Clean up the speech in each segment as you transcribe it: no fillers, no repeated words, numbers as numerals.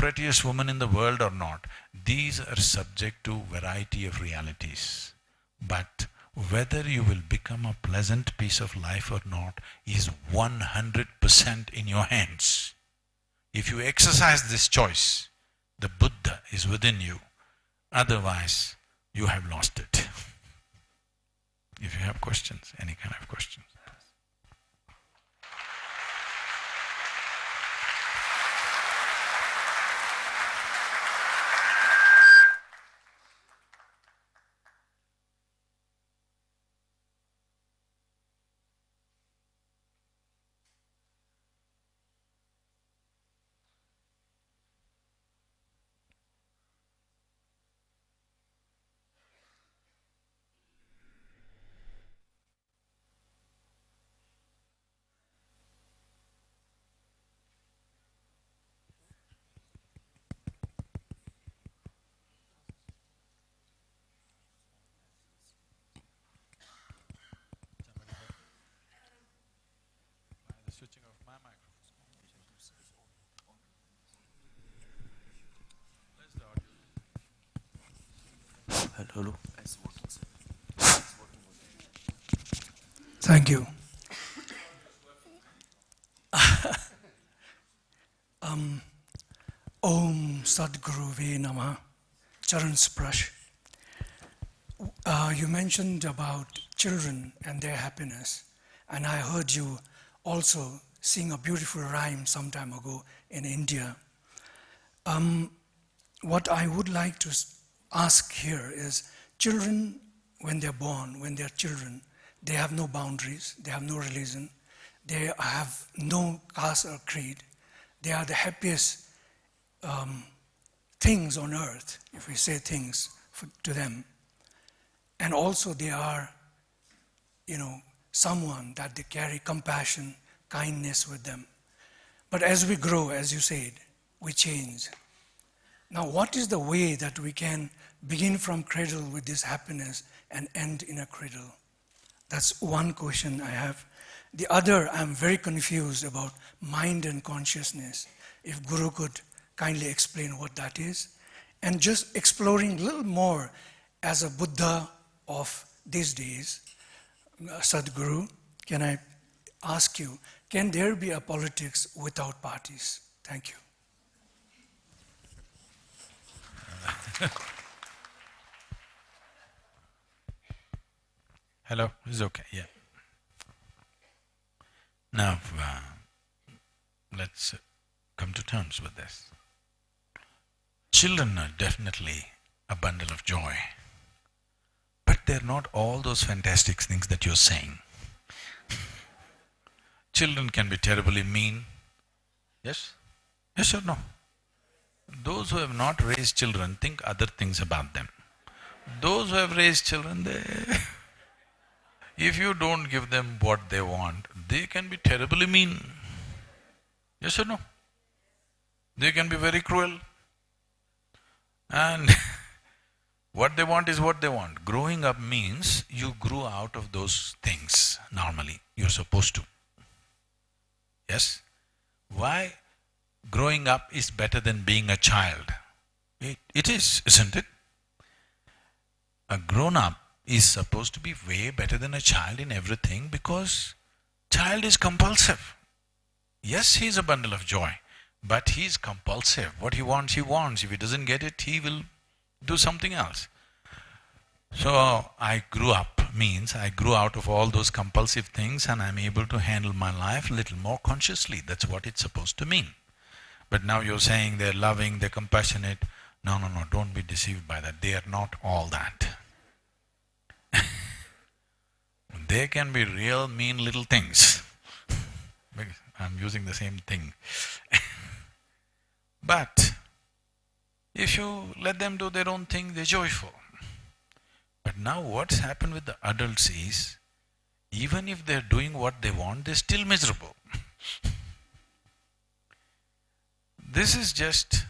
prettiest woman in the world or not, these are subject to variety of realities. But whether you will become a pleasant piece of life or not is 100% in your hands. If you exercise this choice, the Buddha is within you. Otherwise, you have lost it. If you have questions, any kind of questions. Switching off my microphone. Where's the audio? Hello. Thank you. Om Sadhguru Namaha, Charan Sprash. You mentioned about children and their happiness, and I heard you also sing a beautiful rhyme some time ago in India. What I would like to ask here is, children, when they're born, when they're children, they have no boundaries, they have no religion, they have no caste or creed. They are the happiest things on earth, if we say things to them. And also they are, someone that they carry compassion, kindness with them. But as we grow, as you said, we change. Now, what is the way that we can begin from cradle with this happiness and end in a cradle? That's one question I have. The other, I'm very confused about mind and consciousness. If Guru could kindly explain what that is. And just exploring a little more as a Buddha of these days, Sadhguru, can I ask you, can there be a politics without parties? Thank you. Hello, it's okay, yeah. Now, let's come to terms with this. Children are definitely a bundle of joy, but they're not all those fantastic things that you're saying. Children can be terribly mean. Yes? Yes or no? Those who have not raised children think other things about them. Those who have raised children, if you don't give them what they want, they can be terribly mean. Yes or no? They can be very cruel. And what they want is what they want. Growing up means you grew out of those things normally. You're supposed to. Yes? Why growing up is better than being a child? It is, isn't it? A grown-up is supposed to be way better than a child in everything because child is compulsive. Yes, he's a bundle of joy, but he's compulsive. What he wants, he wants. If he doesn't get it, he will do something else. So, I grew up means I grew out of all those compulsive things and I'm able to handle my life a little more consciously. That's what it's supposed to mean. But now you're saying they're loving, they're compassionate. No, don't be deceived by that. They are not all that. They can be real mean little things. I'm using the same thing. But if you let them do their own thing, they're joyful. But now what's happened with the adults is, even if they're doing what they want, they're still miserable. This is just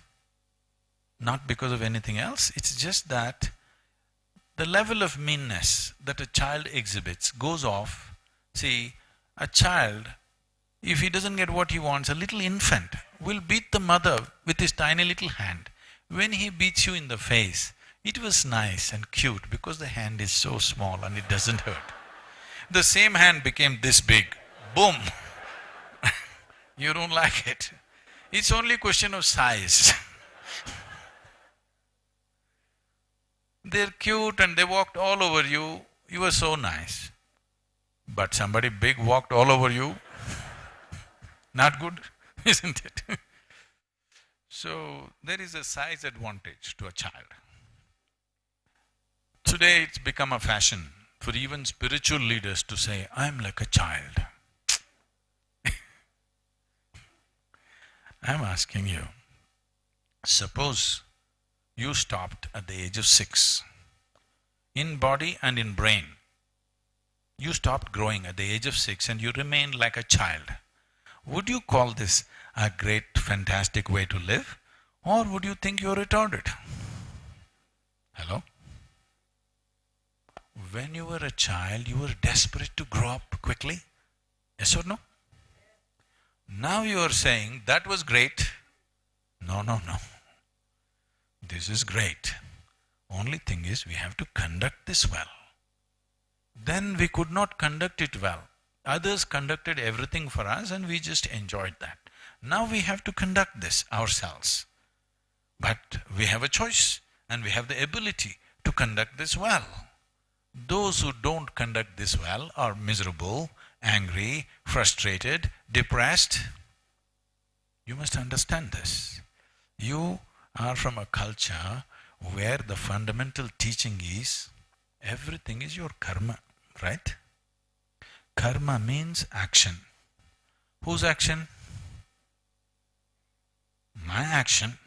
not because of anything else, it's just that the level of meanness that a child exhibits goes off. See, a child If he doesn't get what he wants, a little infant will beat the mother with his tiny little hand. When he beats you in the face, it was nice and cute because the hand is so small and it doesn't hurt. The same hand became this big, boom! You don't like it. It's only a question of size. They're cute and they walked all over you, you were so nice. But somebody big walked all over you, not good, isn't it? So, there is a size advantage to a child. Today it's become a fashion for even spiritual leaders to say, I'm like a child. I'm asking you, suppose you stopped at the age of 6, in body and in brain. You stopped growing at the age of 6 and you remained like a child. Would you call this a great, fantastic way to live? Or would you think you're retarded? Hello? When you were a child, you were desperate to grow up quickly? Yes or no? Now you are saying, that was great. No, no, no. This is great. Only thing is, we have to conduct this well. Then we could not conduct it well. Others conducted everything for us and we just enjoyed that. Now we have to conduct this ourselves. But we have a choice and we have the ability to conduct this well. Those who don't conduct this well are miserable, angry, frustrated, depressed. You must understand this. You are from a culture where the fundamental teaching is, everything is your karma, right? Karma means action. Whose action? My action.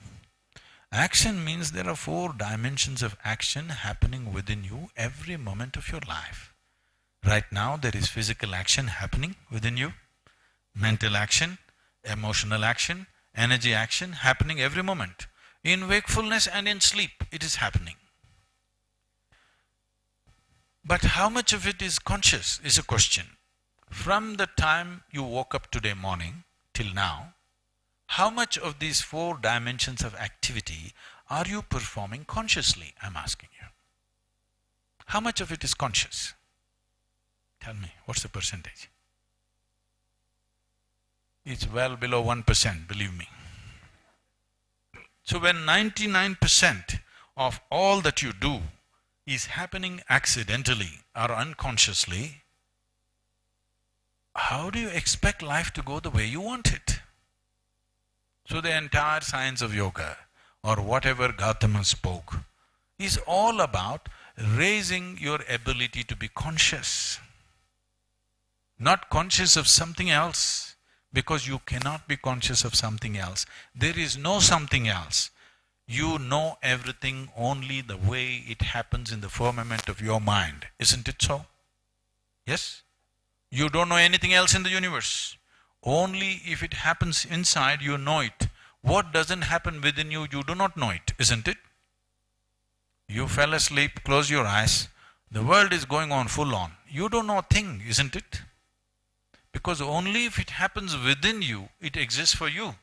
Action means there are 4 dimensions of action happening within you every moment of your life. Right now there is physical action happening within you, mental action, emotional action, energy action happening every moment. In wakefulness and in sleep it is happening. But how much of it is conscious is a question. From the time you woke up today morning till now, how much of these 4 dimensions of activity are you performing consciously, I'm asking you. How much of it is conscious? Tell me, what's the percentage? It's well below 1%, believe me. So when 99% of all that you do is happening accidentally or unconsciously, how do you expect life to go the way you want it? So the entire science of yoga or whatever Gautama spoke is all about raising your ability to be conscious. Not conscious of something else, because you cannot be conscious of something else. There is no something else. You know everything only the way it happens in the firmament of your mind. Isn't it so? Yes? You don't know anything else in the universe. Only if it happens inside, you know it. What doesn't happen within you, you do not know it, isn't it? You fell asleep, close your eyes, the world is going on full on. You don't know a thing, isn't it? Because only if it happens within you, it exists for you.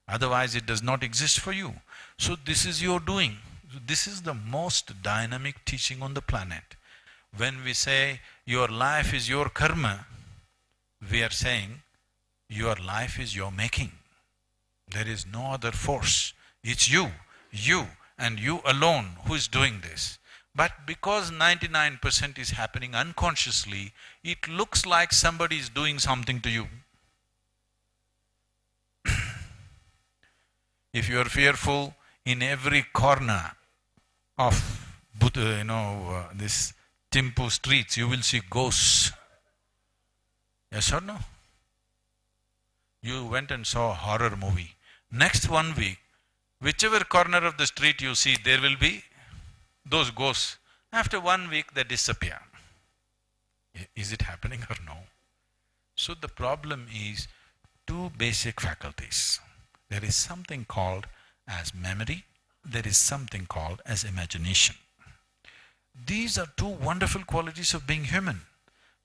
Otherwise, it does not exist for you. So this is your doing. This is the most dynamic teaching on the planet. When we say, your life is your karma, we are saying, your life is your making. There is no other force. It's you and you alone who is doing this. But because 99% is happening unconsciously, it looks like somebody is doing something to you. If you are fearful, in every corner of this Timpu streets, you will see ghosts. Yes or no? You went and saw a horror movie. Next 1 week, whichever corner of the street you see, there will be those ghosts. After 1 week, they disappear. Is it happening or no? So the problem is 2 basic faculties. There is something called as memory, there is something called as imagination. These are 2 wonderful qualities of being human,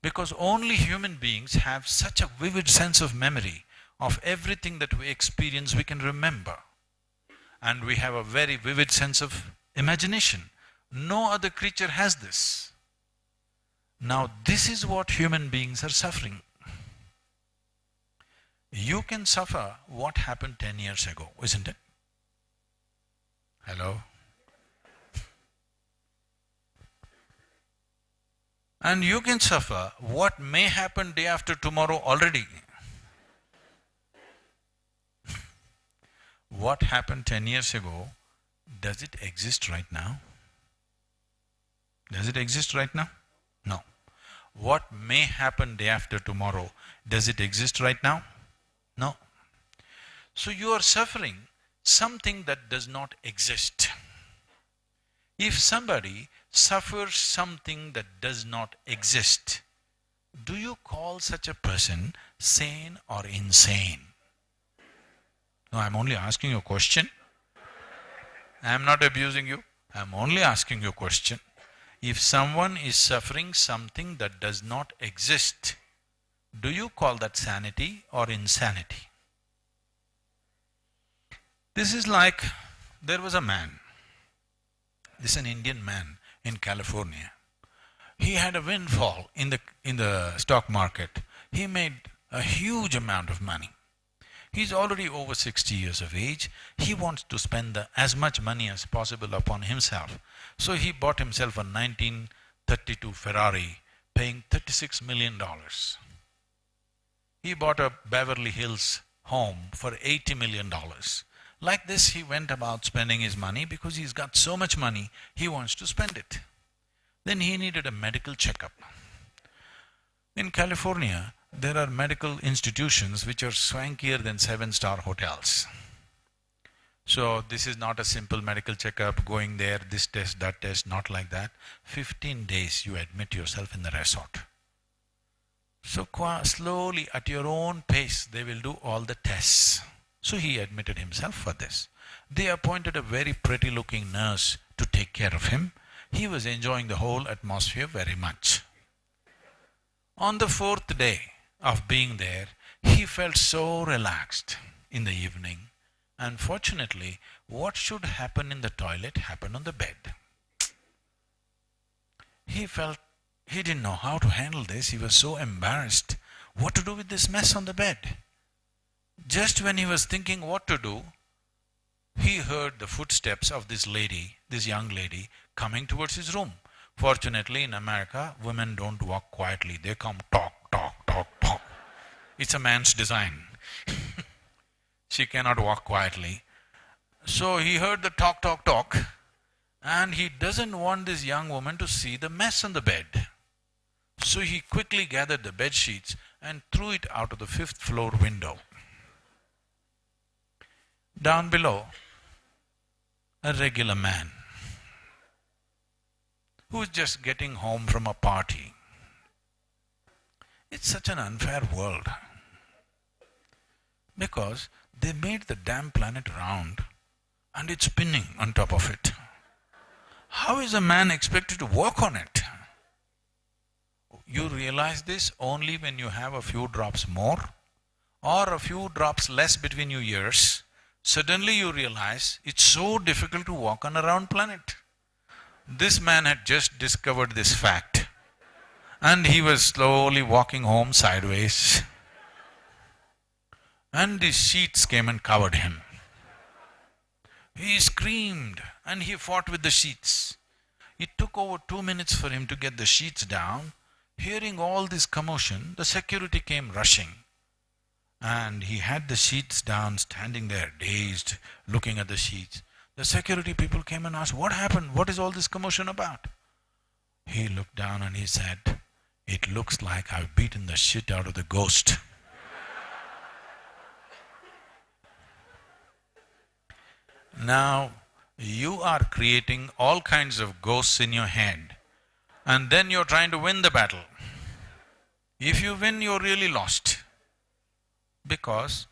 because only human beings have such a vivid sense of memory of everything that we experience, we can remember. And we have a very vivid sense of imagination. No other creature has this. Now, this is what human beings are suffering. You can suffer what happened 10 years ago, isn't it? Hello? And you can suffer what may happen day after tomorrow already. What happened 10 years ago, does it exist right now? Does it exist right now? No. What may happen day after tomorrow, does it exist right now? No. So you are suffering something that does not exist. If somebody suffers something that does not exist, do you call such a person sane or insane? No, I'm only asking you a question. I'm not abusing you. I'm only asking you a question. If someone is suffering something that does not exist, do you call that sanity or insanity? This is like, there was a man, this is an Indian man in California. He had a windfall in the stock market. He made a huge amount of money. He's already over 60 years of age. He wants to spend as much money as possible upon himself. So he bought himself a 1932 Ferrari, paying $36 million. He bought a Beverly Hills home for $80 million. Like this, he went about spending his money because he's got so much money, he wants to spend it. Then he needed a medical checkup. In California, there are medical institutions which are swankier than 7-star hotels. So this is not a simple medical checkup, going there, this test, that test, not like that. 15 days you admit yourself in the resort. So slowly, at your own pace, they will do all the tests. So he admitted himself for this. They appointed a very pretty looking nurse to take care of him. He was enjoying the whole atmosphere very much. On the 4th day of being there, he felt so relaxed in the evening. Unfortunately, what should happen in the toilet happened on the bed. He didn't know how to handle this. He was so embarrassed. What to do with this mess on the bed? Just when he was thinking what to do, he heard the footsteps of this lady, this young lady, coming towards his room. Fortunately, in America, women don't walk quietly. They come talk, talk, talk, talk. It's a man's design. She cannot walk quietly. So he heard the talk, talk, talk, and he doesn't want this young woman to see the mess on the bed. So he quickly gathered the bed sheets and threw it out of the 5th floor window. Down below, a regular man who's just getting home from a party. It's such an unfair world, because they made the damn planet round and it's spinning on top of it. How is a man expected to walk on it? You realize this only when you have a few drops more or a few drops less between your ears. Suddenly you realize it's so difficult to walk on a round planet. This man had just discovered this fact, and he was slowly walking home sideways, and the sheets came and covered him. He screamed and he fought with the sheets. It took over 2 minutes for him to get the sheets down. Hearing all this commotion, the security came rushing. And he had the sheets down, standing there, dazed, looking at the sheets. The security people came and asked, "What happened? What is all this commotion about?" He looked down and he said, "It looks like I've beaten the shit out of the ghost." Now, you are creating all kinds of ghosts in your head, and then you're trying to win the battle. If you win, you're really lost. Because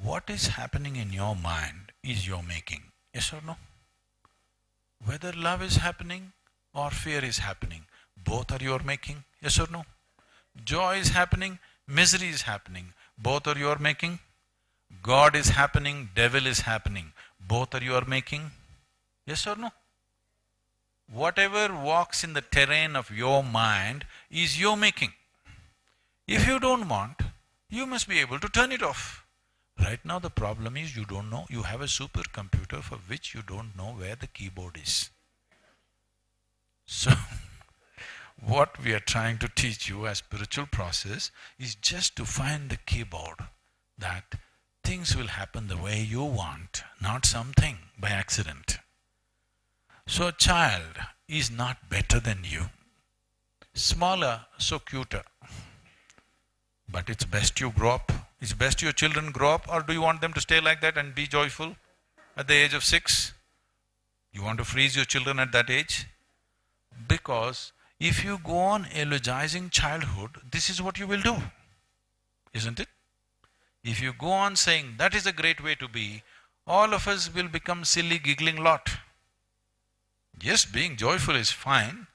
what is happening in your mind is your making. Yes or no? Whether love is happening or fear is happening, both are your making. Yes or no? Joy is happening, misery is happening, Both are you are making. God is happening, devil is happening. Both are you are making. Yes or no? Whatever walks in the terrain of your mind is your making. If you don't want, you must be able to turn it off. Right now the problem is you don't know, you have a supercomputer for which you don't know where the keyboard is. So, what we are trying to teach you as spiritual process is just to find the keyboard, that things will happen the way you want, not something by accident. So a child is not better than you. Smaller, so cuter. But it's best you grow up. It's best your children grow up, or do you want them to stay like that and be joyful at the age of 6? You want to freeze your children at that age? Because if you go on eulogizing childhood, this is what you will do, isn't it? If you go on saying that is a great way to be, all of us will become silly giggling lot. Yes, being joyful is fine,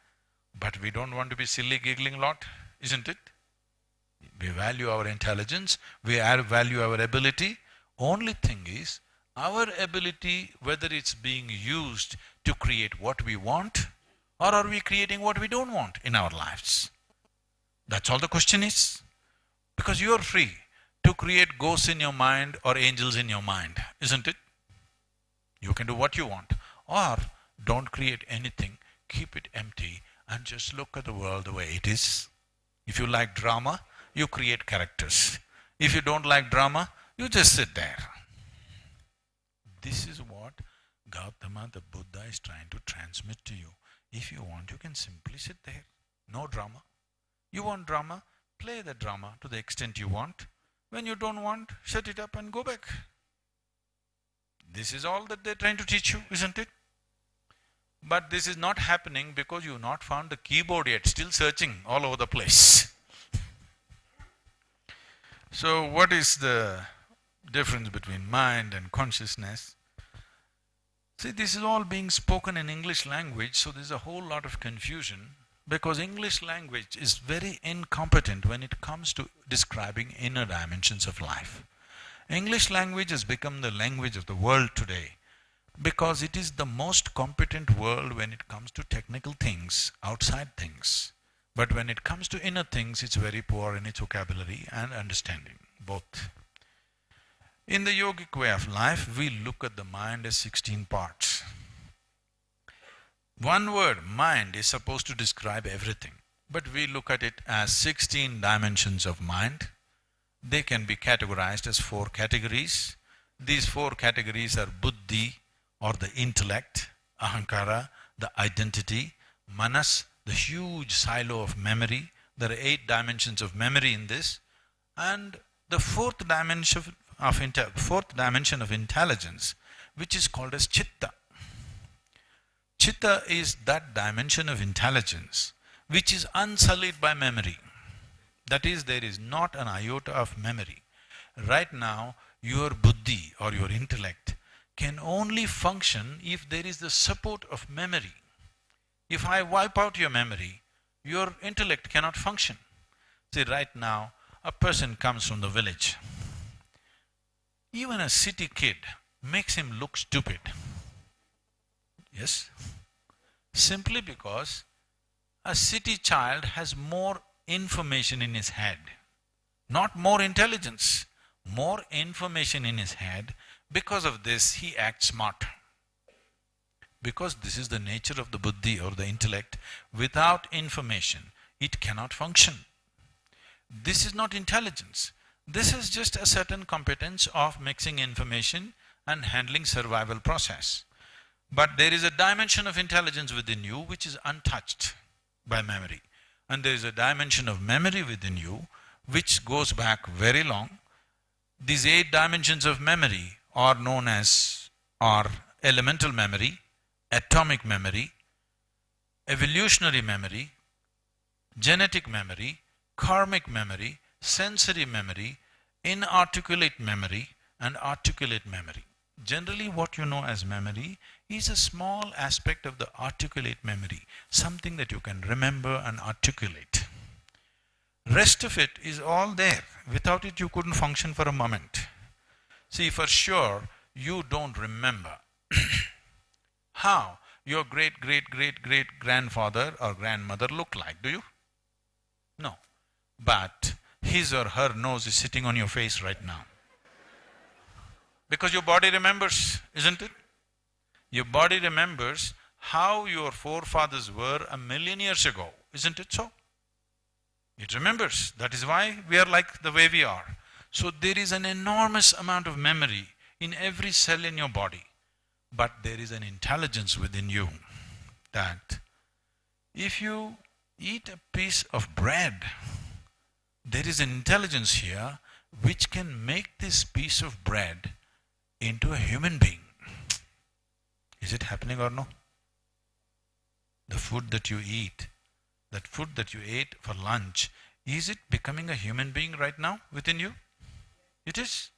but we don't want to be silly giggling lot, isn't it? We value our intelligence, we value our ability. Only thing is, our ability, whether it's being used to create what we want, or are we creating what we don't want in our lives? That's all the question is. Because you are free to create ghosts in your mind or angels in your mind, isn't it? You can do what you want. Or don't create anything, keep it empty and just look at the world the way it is. If you like drama, you create characters. If you don't like drama, you just sit there. This is what Gautama the Buddha is trying to transmit to you. If you want, you can simply sit there. No drama. You want drama, play the drama to the extent you want. When you don't want, shut it up and go back. This is all that they're trying to teach you, isn't it? But this is not happening because you've not found the keyboard yet, still searching all over the place. So what is the difference between mind and consciousness? See, this is all being spoken in English language, so there's a whole lot of confusion, because English language is very incompetent when it comes to describing inner dimensions of life. English language has become the language of the world today because it is the most competent world when it comes to technical things, outside things. But when it comes to inner things, it's very poor in its vocabulary and understanding, both. In the yogic way of life, we look at the mind as 16 parts. One word, mind, is supposed to describe everything, but we look at it as 16 dimensions of mind. They can be categorized as 4 categories. These 4 categories are buddhi, or the intellect, ahankara, the identity, manas, the huge silo of memory. There are 8 dimensions of memory in this, and the fourth dimension of intelligence, which is called as chitta. Chitta is that dimension of intelligence which is unsullied by memory. That is, there is not an iota of memory. Right now, your buddhi or your intellect can only function if there is the support of memory. If I wipe out your memory, your intellect cannot function. See, right now, a person comes from the village. Even a city kid makes him look stupid. Yes? Simply because a city child has more information in his head. Not more intelligence, more information in his head. Because of this, he acts smart. Because this is the nature of the buddhi or the intellect. Without information, it cannot function. This is not intelligence. This is just a certain competence of mixing information and handling survival process. But there is a dimension of intelligence within you which is untouched by memory. And there is a dimension of memory within you which goes back very long. These 8 dimensions of memory are known as elemental memory, atomic memory, evolutionary memory, genetic memory, karmic memory, sensory memory, inarticulate memory, and articulate memory. Generally, what you know as memory is a small aspect of the articulate memory, something that you can remember and articulate. Rest of it is all there. Without it you couldn't function for a moment. See, for sure, you don't remember how your great-great-great-great-grandfather or grandmother looked like, do you? No. But his or her nose is sitting on your face right now. Because your body remembers, isn't it? Your body remembers how your forefathers were 1,000,000 years ago, isn't it so? It remembers. That is why we are like the way we are. So there is an enormous amount of memory in every cell in your body. But there is an intelligence within you that if you eat a piece of bread, there is an intelligence here which can make this piece of bread into a human being. Is it happening or no? The food that you eat, that food that you ate for lunch, is it becoming a human being right now within you? It is.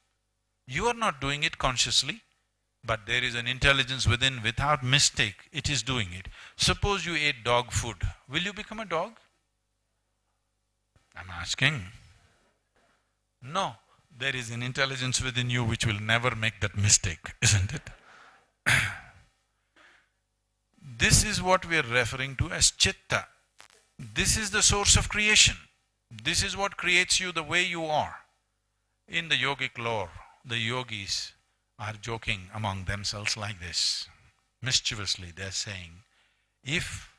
You are not doing it consciously, but there is an intelligence within, without mistake, it is doing it. Suppose you ate dog food, will you become a dog? I'm asking. No, there is an intelligence within you which will never make that mistake, isn't it? This is what we are referring to as chitta. This is the source of creation. This is what creates you the way you are. In the yogic lore, the yogis are joking among themselves like this. Mischievously they are saying, if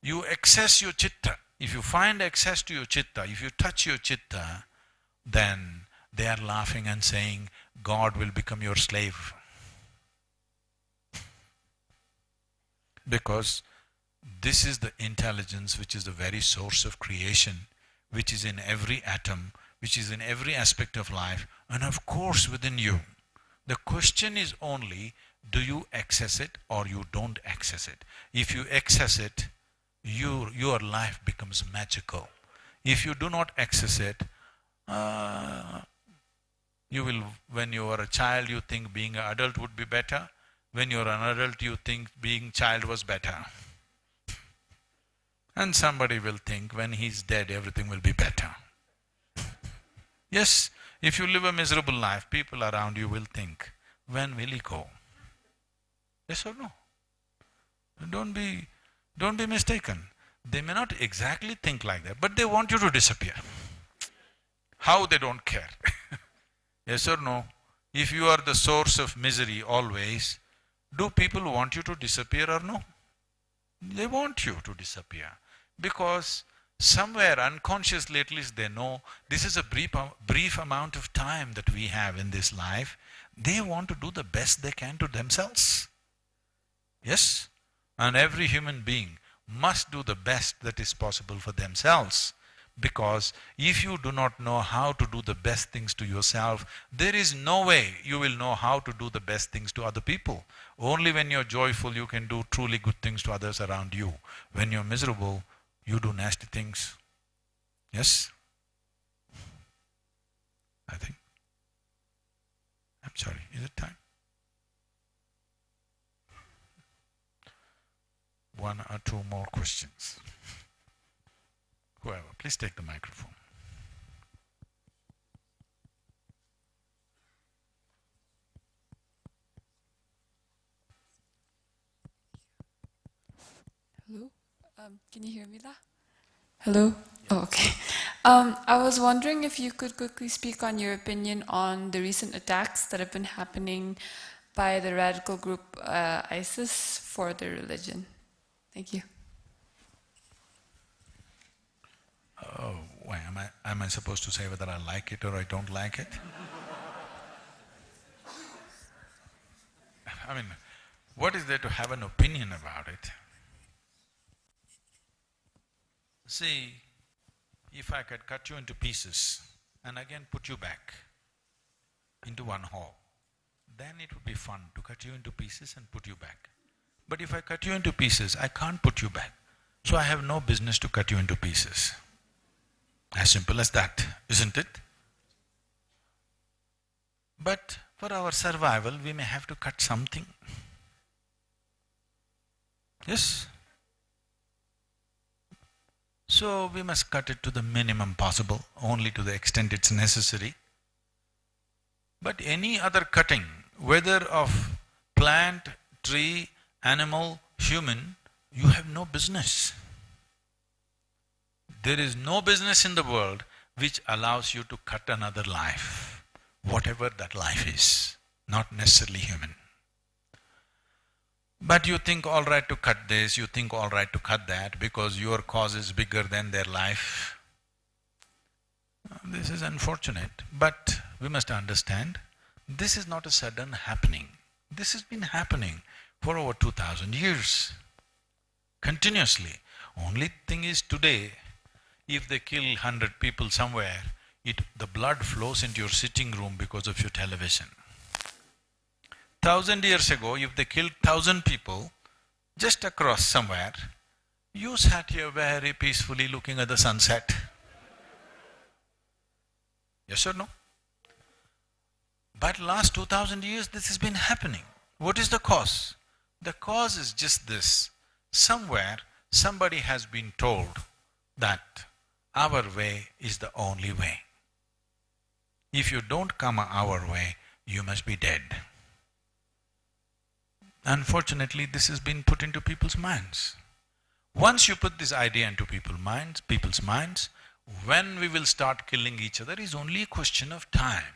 you access your chitta, if you find access to your chitta, if you touch your chitta, then they are laughing and saying, God will become your slave. Because this is the intelligence which is the very source of creation, which is in every atom, which is in every aspect of life, and of course within you. The question is only, do you access it or you don't access it? If you access it, your life becomes magical. If you do not access it, you will, when you are a child, you think being an adult would be better. When you are an adult, you think being child was better. And somebody will think when he's dead, everything will be better. Yes, if you live a miserable life, people around you will think, when will he go? Yes or no? Don't be mistaken. They may not exactly think like that, but they want you to disappear. How they don't care? Yes or no? If you are the source of misery always, do people want you to disappear or no? They want you to disappear. Because somewhere unconsciously at least they know this is a brief amount of time that we have in this life. They want to do the best they can to themselves. Yes? And every human being must do the best that is possible for themselves. Because if you do not know how to do the best things to yourself, there is no way you will know how to do the best things to other people. Only when you're joyful you can do truly good things to others around you. When you're miserable, you do nasty things. Yes? I think. I'm sorry, is it time? One or two more questions. Whoever, please take the microphone. Hello? Can you hear me now? Hello? Oh, okay. I was wondering if you could quickly speak on your opinion on the recent attacks that have been happening by the radical group ISIS for their religion. Thank you. Oh, why am I supposed to say whether I like it or I don't like it? I mean, what is there to have an opinion about it? See, if I could cut you into pieces and again put you back into one hole, then it would be fun to cut you into pieces and put you back. But if I cut you into pieces, I can't put you back. So I have no business to cut you into pieces. As simple as that, isn't it? But for our survival, we may have to cut something. Yes? So we must cut it to the minimum possible, only to the extent it's necessary. But any other cutting, whether of plant, tree, animal, human, you have no business. There is no business in the world which allows you to cut another life, whatever that life is, not necessarily human. But you think all right to cut this, you think all right to cut that because your cause is bigger than their life. This is unfortunate, but we must understand, this is not a sudden happening. This has been happening for over 2000 years, continuously. Only thing is today, if they kill 100 people somewhere, the blood flows into your sitting room because of your television. 1000 years ago, if they killed 1000 people just across somewhere, you sat here very peacefully looking at the sunset. Yes or no? But last 2000 years this has been happening. What is the cause? The cause is just this. Somewhere somebody has been told that our way is the only way. If you don't come our way, you must be dead. Unfortunately, this has been put into people's minds. Once you put this idea into people's minds, when we will start killing each other is only a question of time.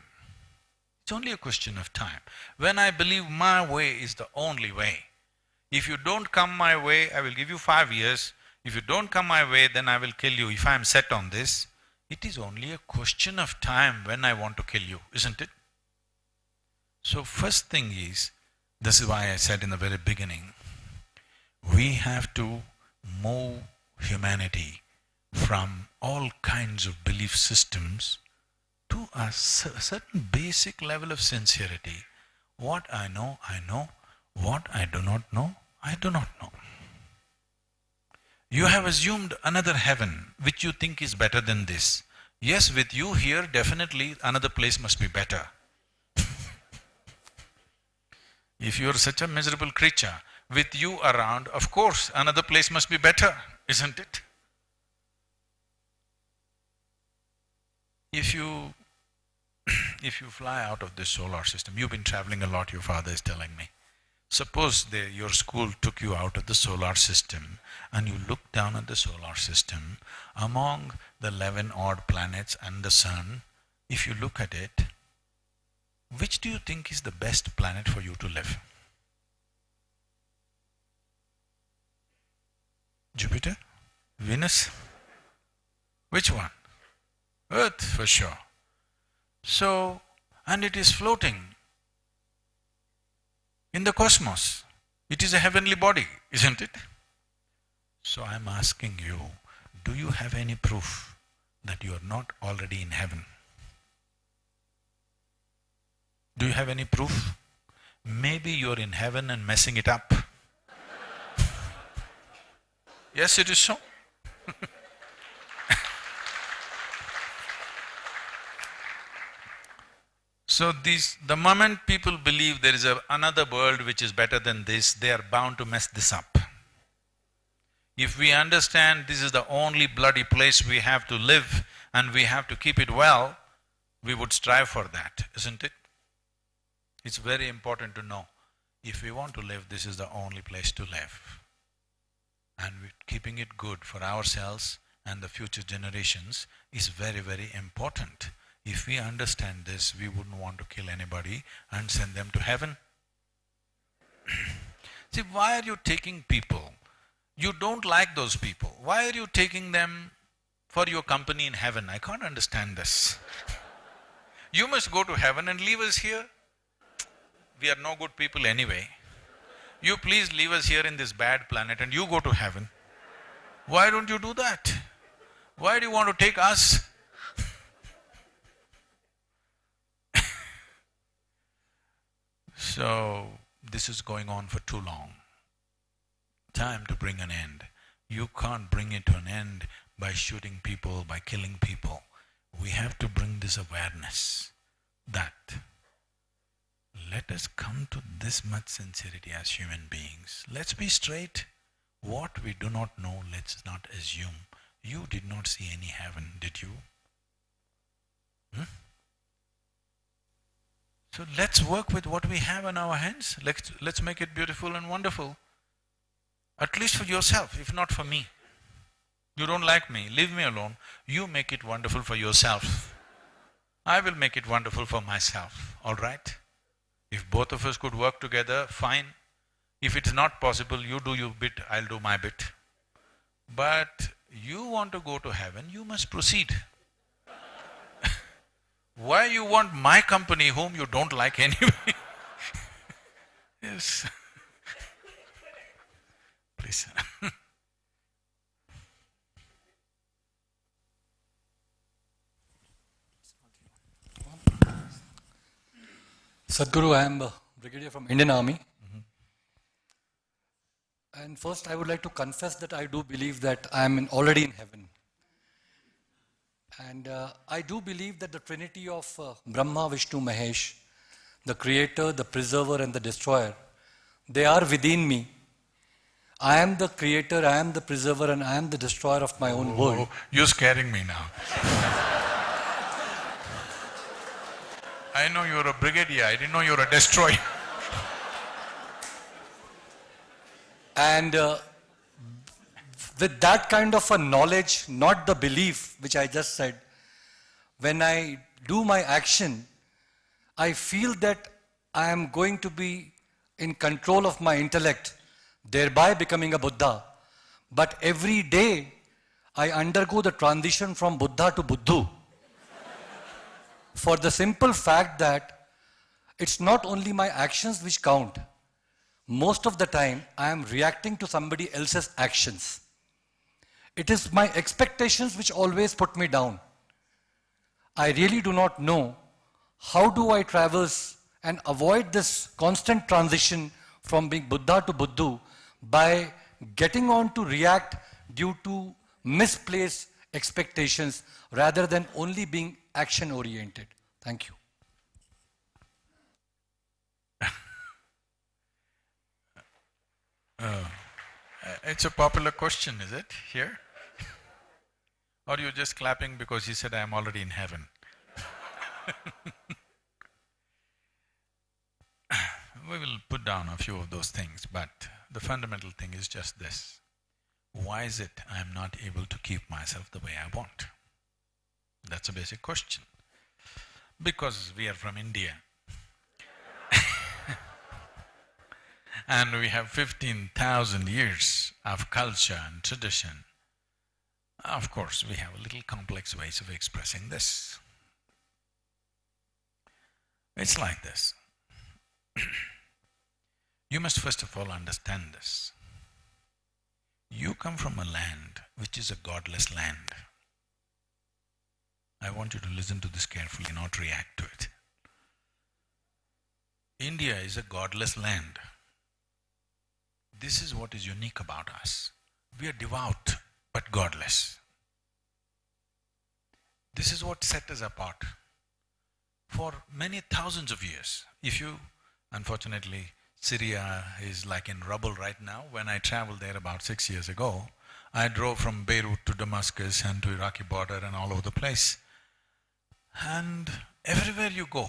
It's only a question of time. When I believe my way is the only way, if you don't come my way, I will give you 5 years. If you don't come my way, then I will kill you. If I am set on this, it is only a question of time when I want to kill you, isn't it? So first thing is, this is why I said in the very beginning, we have to move humanity from all kinds of belief systems to a certain basic level of sincerity. What I know, I know. What I do not know, I do not know. You have assumed another heaven which you think is better than this. Yes, with you here, definitely another place must be better. If you are such a miserable creature, with you around, of course, another place must be better, isn't it? If you fly out of this solar system, you've been traveling a lot, your father is telling me. Suppose your school took you out of the solar system and you look down at the solar system, among the 11 odd planets and the sun, if you look at it, which do you think is the best planet for you to live? Jupiter? Venus? Which one? Earth, for sure. So, and it is floating in the cosmos. It is a heavenly body, isn't it? So I am asking you, do you have any proof that you are not already in heaven? Do you have any proof? Maybe you are in heaven and messing it up. Yes, it is so. So the moment people believe there is another world which is better than this, they are bound to mess this up. If we understand this is the only bloody place we have to live and we have to keep it well, we would strive for that, isn't it? It's very important to know, if we want to live, this is the only place to live. And keeping it good for ourselves and the future generations is very, very important. If we understand this, we wouldn't want to kill anybody and send them to heaven. See, why are you taking people? You don't like those people. Why are you taking them for your company in heaven? I can't understand this. You must go to heaven and leave us here. We are no good people anyway. You please leave us here in this bad planet and you go to heaven. Why don't you do that? Why do you want to take us? So, this is going on for too long. Time to bring an end. You can't bring it to an end by shooting people, by killing people. We have to bring this awareness that let us come to this much sincerity as human beings. Let's be straight. What we do not know, let's not assume. You did not see any heaven, did you? Hmm? So let's work with what we have in our hands. Let's make it beautiful and wonderful. At least for yourself, if not for me. You don't like me, leave me alone. You make it wonderful for yourself. I will make it wonderful for myself, all right? If both of us could work together, fine. If it's not possible, you do your bit, I'll do my bit. But you want to go to heaven, you must proceed. Why you want my company whom you don't like anyway? Yes. Please. Sadhguru, I am a brigadier from Indian Army. And first I would like to confess that I do believe that I am already in heaven. And I do believe that the trinity of Brahma, Vishnu, Mahesh, the creator, the preserver and the destroyer, they are within me. I am the creator, I am the preserver and I am the destroyer of my own world. You're scaring me now. I know you're a brigadier, I didn't know you're a destroyer. And with that kind of a knowledge, not the belief which I just said, when I do my action, I feel that I am going to be in control of my intellect, thereby becoming a Buddha. But every day, I undergo the transition from Buddha to Buddhu. For the simple fact that it's not only my actions which count. Most of the time, I am reacting to somebody else's actions. It is my expectations which always put me down. I really do not know how do I traverse and avoid this constant transition from being Buddha to Buddhu by getting on to react due to misplaced expectations rather than only being action-oriented. Thank you. It's a popular question, is it, here? Or you're just clapping because he said, I'm already in heaven? We will put down a few of those things, but the fundamental thing is just this. Why is it I'm not able to keep myself the way I want? That's a basic question. Because we are from India. And we have 15,000 years of culture and tradition. Of course, we have a little complex ways of expressing this. It's like this. You must first of all understand this. You come from a land which is a godless land. I want you to listen to this carefully, not react to it. India is a godless land. This is what is unique about us. We are devout but godless. This is what set us apart. For many thousands of years, unfortunately, Syria is like in rubble right now. When I traveled there about 6 years ago, I drove from Beirut to Damascus and to Iraqi border and all over the place. And everywhere you go,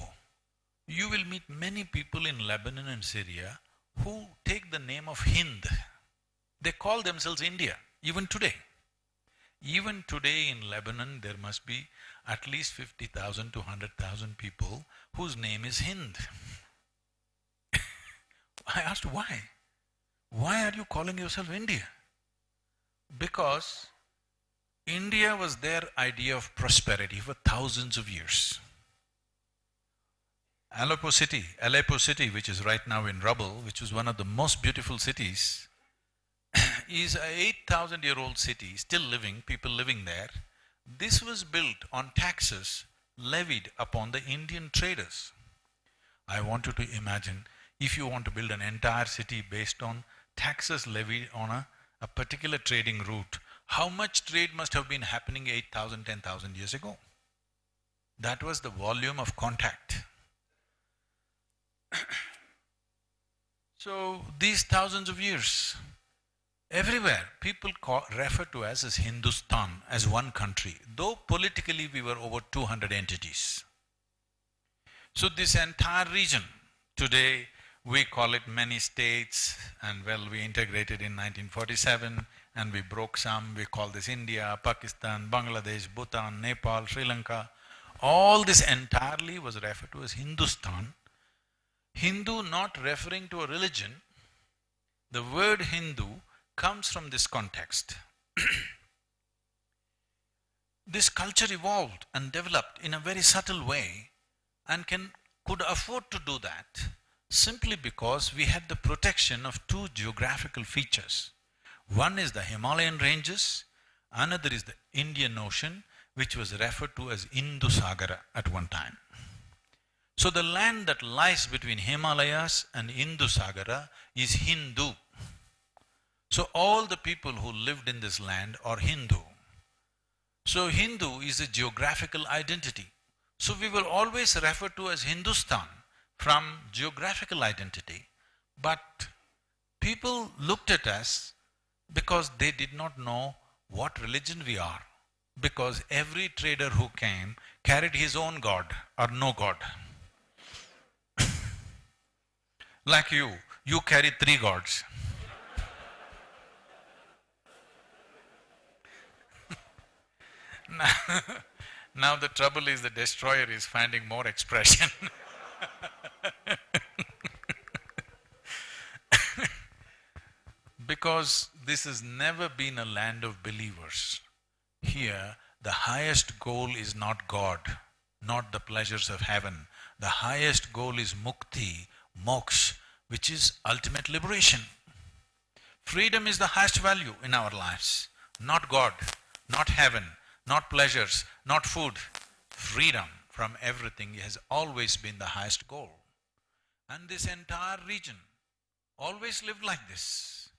you will meet many people in Lebanon and Syria who take the name of Hind. They call themselves India, even today. Even today in Lebanon, there must be at least 50,000 to 100,000 people whose name is Hind. I asked why? Why are you calling yourself India? Because India was their idea of prosperity for thousands of years. Aleppo city, which is right now in rubble, which was one of the most beautiful cities, is a 8,000-year-old city, still living, people living there. This was built on taxes levied upon the Indian traders. I want you to imagine, if you want to build an entire city based on taxes levied on a particular trading route, how much trade must have been happening 8,000, 10,000 years ago? That was the volume of contact. So these thousands of years, Everywhere, people refer to us as Hindustan, as one country, though politically we were over 200 entities. So this entire region, today we call it many states, and well, we integrated in 1947, and we broke some, we call this India, Pakistan, Bangladesh, Bhutan, Nepal, Sri Lanka. All this entirely was referred to as Hindustan. Hindu not referring to a religion. The word Hindu comes from this context. This culture evolved and developed in a very subtle way and could afford to do that simply because we had the protection of two geographical features. One is the Himalayan ranges, another is the Indian Ocean, which was referred to as Indusagara at one time. So the land that lies between Himalayas and Indusagara is Hindu. So all the people who lived in this land are Hindu. So Hindu is a geographical identity. So we were always referred to as Hindustan from geographical identity, but people looked at us because they did not know what religion we are, because every trader who came carried his own god or no god. Like you carry 3 gods. Now the trouble is the destroyer is finding more expression. Because this has never been a land of believers. Here, the highest goal is not God, not the pleasures of heaven. The highest goal is mukti, moksha, which is ultimate liberation. Freedom is the highest value in our lives. Not God, not heaven, not pleasures, not food. Freedom from everything has always been the highest goal. And this entire region always lived like this.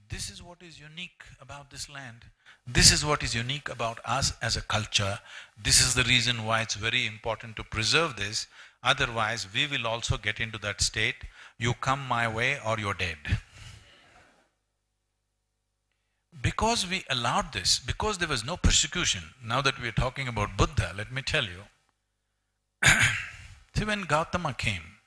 This is what is unique about this land. This is what is unique about us as a culture. This is the reason why it's very important to preserve this. Otherwise, we will also get into that state, you come my way or you're dead. Because we allowed this, because there was no persecution, now that we're talking about Buddha, let me tell you. See, when Gautama came,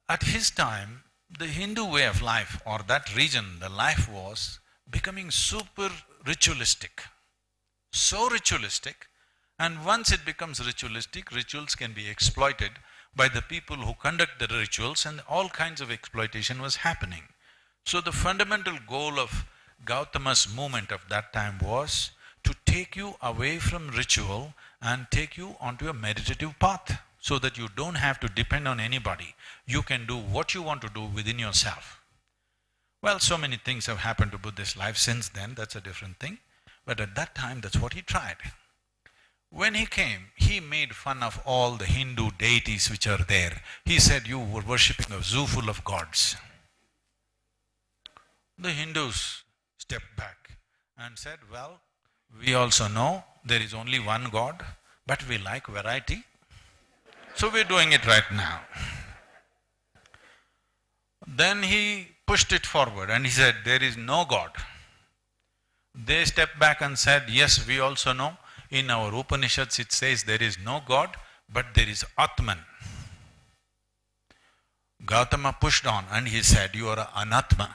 at his time, the Hindu way of life, or that region, the life was becoming super ritualistic. So ritualistic, and once it becomes ritualistic, rituals can be exploited by the people who conduct the rituals, and all kinds of exploitation was happening. So the fundamental goal of Gautama's movement of that time was to take you away from ritual and take you onto a meditative path, so that you don't have to depend on anybody. You can do what you want to do within yourself. Well, so many things have happened to Buddha's life since then, that's a different thing. But at that time, that's what he tried. When he came, he made fun of all the Hindu deities which are there. He said, you were worshipping a zoo full of gods. The Hindus stepped back and said, well, we also know there is only one God, but we like variety. So we're doing it right now. Then he pushed it forward and he said, there is no God. They stepped back and said, yes, we also know. In our Upanishads it says there is no God, but there is Atman. Gautama pushed on and he said, you are an Anatma.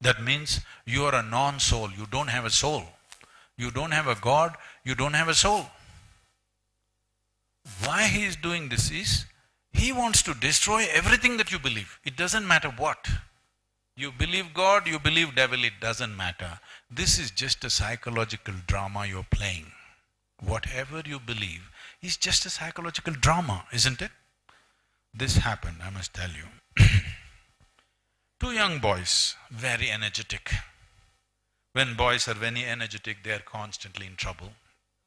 That means you are a non-soul, you don't have a soul. You don't have a God, you don't have a soul. Why he is doing this is, he wants to destroy everything that you believe. It doesn't matter what. You believe God, you believe devil, it doesn't matter. This is just a psychological drama you're playing. Whatever you believe is just a psychological drama, isn't it? This happened, I must tell you. 2 young boys, very energetic. When boys are very energetic, they are constantly in trouble.